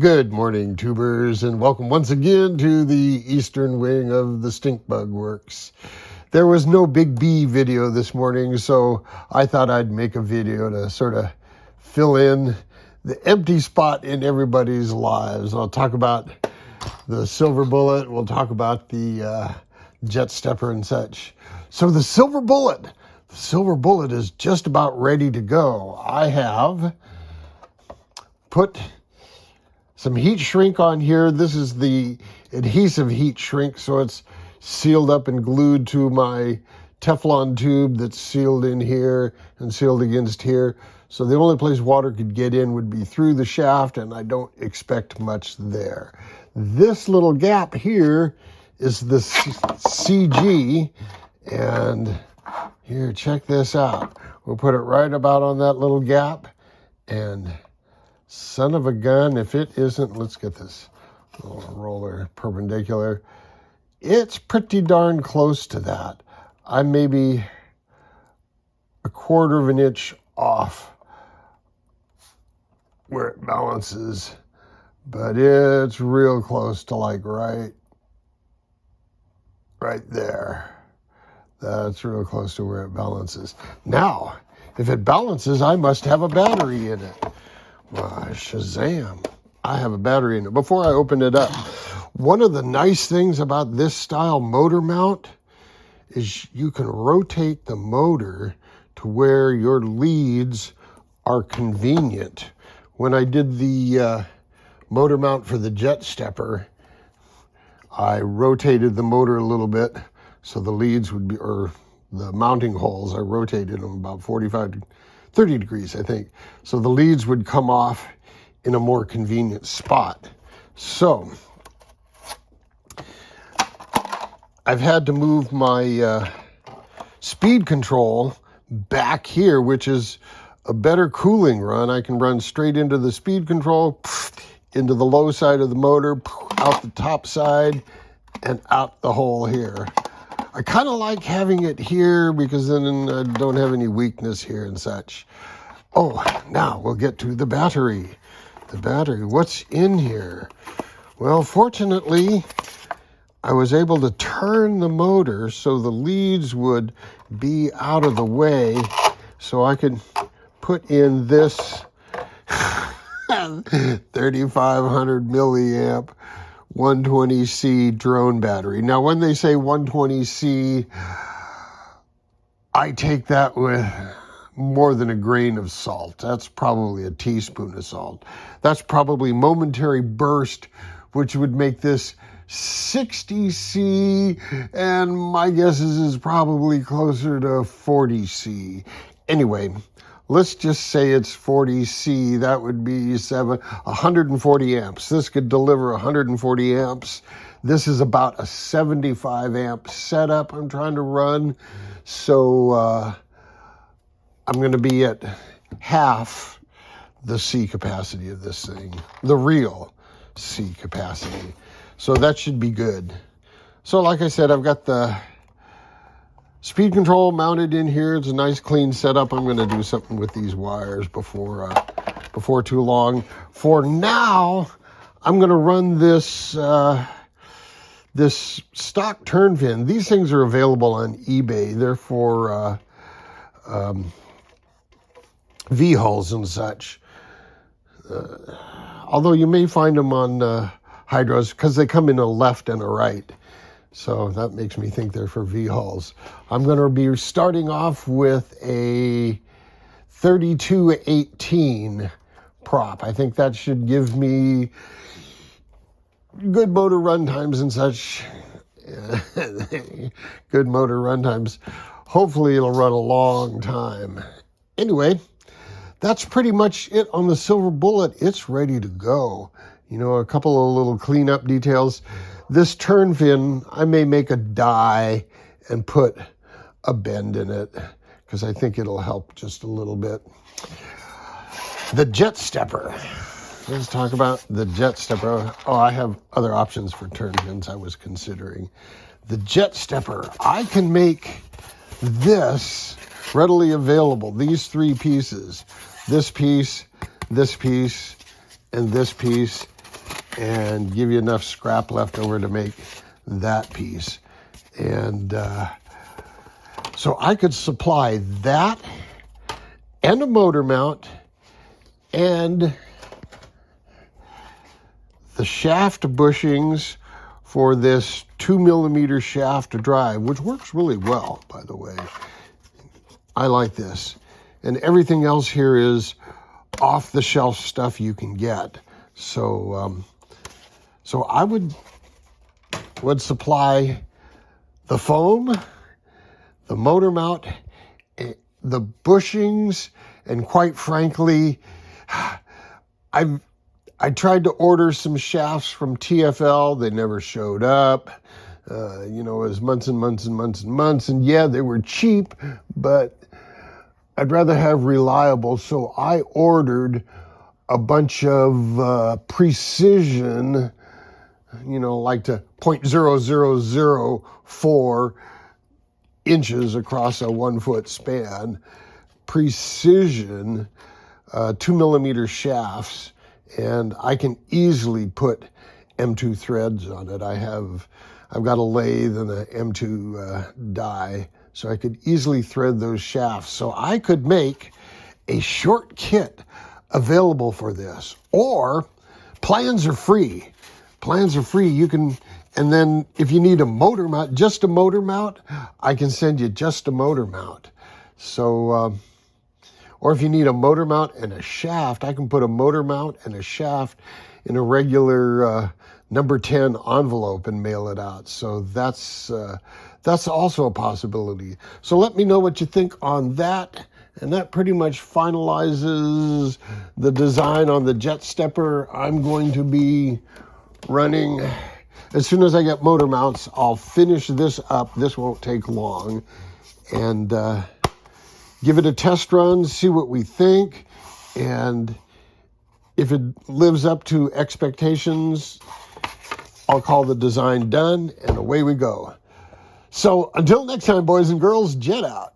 Good morning, tubers, and welcome once again to the eastern wing of the Stink Bug Works. There was no Big B video this morning, so I thought I'd make a video to sort of fill in the empty spot in everybody's lives. I'll talk about the silver bullet, we'll talk about the JetStepper and such. So the silver bullet is just about ready to go. I have put some heat shrink on here. This is the adhesive heat shrink, so it's sealed up and glued to my Teflon tube that's sealed in here and sealed against here. So the only place water could get in would be through the shaft, and I don't expect much there. This little gap here is the CG, and here, check this out. We'll put it right about on that little gap, and son of a gun, if it isn't, let's get this little roller perpendicular. It's pretty darn close to that. I'm maybe a quarter of an inch off where it balances, but it's real close to like right there. That's real close to where it balances. Now, if it balances, I must have a battery in it. Well, shazam, I have a battery in it. Before I open it up, one of the nice things about this style motor mount is you can rotate the motor to where your leads are convenient. When I did the motor mount for the JetStepper, I rotated the motor a little bit so the leads would be, or the mounting holes, I rotated them about 30 degrees, I think. So the leads would come off in a more convenient spot. So I've had to move my speed control back here, which is a better cooling run. I can run straight into the speed control, into the low side of the motor, out the top side, and out the hole here. I kind of like having it here because then I don't have any weakness here and such. Oh, now we'll get to the battery. The battery, what's in here? Well, fortunately, I was able to turn the motor so the leads would be out of the way so I could put in this 3,500 milliamp 120C drone battery. Now, when they say 120C, I take that with more than a grain of salt. That's probably a teaspoon of salt. That's probably momentary burst, which would make this 60C, and my guess is probably closer to 40C. Anyway, let's just say it's 40C. That would be 140 amps. This could deliver 140 amps. This is about a 75 amp setup I'm trying to run. So I'm going to be at half the C capacity of this thing, the real C capacity. So that should be good. So like I said, I've got the speed control mounted in here. It's a nice clean setup. I'm going to do something with these wires before too long. For now, I'm going to run this this stock turn fin. These things are available on eBay. They're for V-hulls and such. Although you may find them on hydros because they come in a left and a right. So that makes me think they're for V-hulls. I'm going to be starting off with a 3218 prop. I think that should give me good motor run times and such. Good motor run times. Hopefully it'll run a long time. Anyway, that's pretty much it on the silver bullet. It's ready to go. You know, a couple of little cleanup details. This turn fin, I may make a die and put a bend in it because I think it'll help just a little bit. The JetStepper. Let's talk about the JetStepper. Oh, I have other options for turn fins I was considering. The JetStepper, I can make this readily available, these three pieces, this piece, and this piece, and give you enough scrap left over to make that piece. And so I could supply that and a motor mount and the shaft bushings for this 2mm shaft drive, which works really well, by the way. I like this. And everything else here is off-the-shelf stuff you can get. So so I would supply the foam, the motor mount, the bushings, and quite frankly, I tried to order some shafts from TFL. They never showed up. It was months and months and months and months. And yeah, they were cheap, but I'd rather have reliable. So I ordered a bunch of precision, like to 0.0004 inches across a 1 foot span, precision 2mm shafts. And I can easily put M2 threads on it. I've got a lathe and a M2 die, so I could easily thread those shafts. So I could make a short kit available for this. Or plans are free. Plans are free. You can, and then if you need a motor mount, just a motor mount, I can send you just a motor mount. So, or if you need a motor mount and a shaft, I can put a motor mount and a shaft in a regular number 10 envelope and mail it out. So that's also a possibility. So let me know what you think on that. And that pretty much finalizes the design on the JetStepper. I'm going to be running, as soon as I get motor mounts, I'll finish this up. This won't take long. And give it a test run, see what we think, and if it lives up to expectations, I'll call the design done, and away we go. So until next time, boys and girls, jet out.